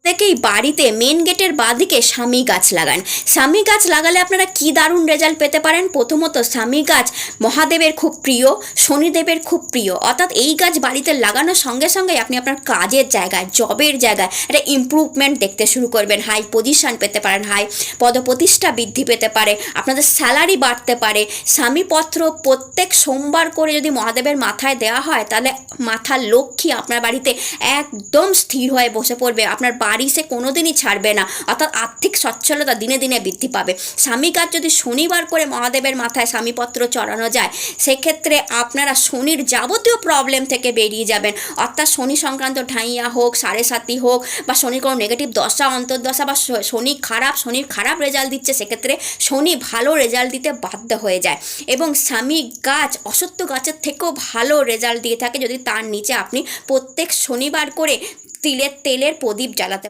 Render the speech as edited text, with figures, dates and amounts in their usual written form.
প্রত্যেকেই বাড়িতে মেন গেটের বাঁদিকে স্বামী গাছ লাগান। স্বামী গাছ লাগালে আপনারা কি দারুণ রেজাল্ট পেতে পারেন। প্রথমত স্বামী গাছ মহাদেবের খুব প্রিয়, শনিদেবের খুব প্রিয়, অর্থাৎ এই গাছ বাড়িতে লাগানোর সঙ্গে সঙ্গে আপনি আপনার কাজের জায়গায়, জবের জায়গায় একটা ইমপ্রুভমেন্ট দেখতে শুরু করবেন, হাই পজিশন পেতে পারেন, হাই পদপ্রতিষ্ঠা বৃদ্ধি পেতে পারে, আপনাদের স্যালারি বাড়তে পারে। স্বামীপত্র প্রত্যেক সোমবার করে যদি মহাদেবের মাথায় দেওয়া হয় তাহলে মাথার লক্ষ্মী আপনার বাড়িতে একদম স্থির হয়ে বসে পড়বে, আপনার বাড়ি সে কোনোদিনই ছাড়বে না, অর্থাৎ আর্থিক সচ্ছলতা দিনে দিনে বৃদ্ধি পাবে। স্বামী গাছ যদি শনিবার করে মহাদেবের মাথায় স্বামীপত্র চড়ানো যায় সেক্ষেত্রে আপনারা শনির যাবতীয় প্রবলেম থেকে বেরিয়ে যাবেন, অর্থাৎ শনি সংক্রান্ত ঢাইয়া হোক, সাড়ে সাতি হোক, বা শনির কোনো নেগেটিভ দশা অন্তর্দশা, বা শনির খারাপ রেজাল্ট দিচ্ছে সেক্ষেত্রে শনি ভালো রেজাল্ট দিতে বাধ্য হয়ে যায়। এবং স্বামী গাছ অশ্বত্থ গাছের থেকেও ভালো রেজাল্ট দিয়ে থাকে যদি তার নিচে আপনি প্রত্যেক শনিবার করে তিলের তেলের প্রদীপ জ্বালাতে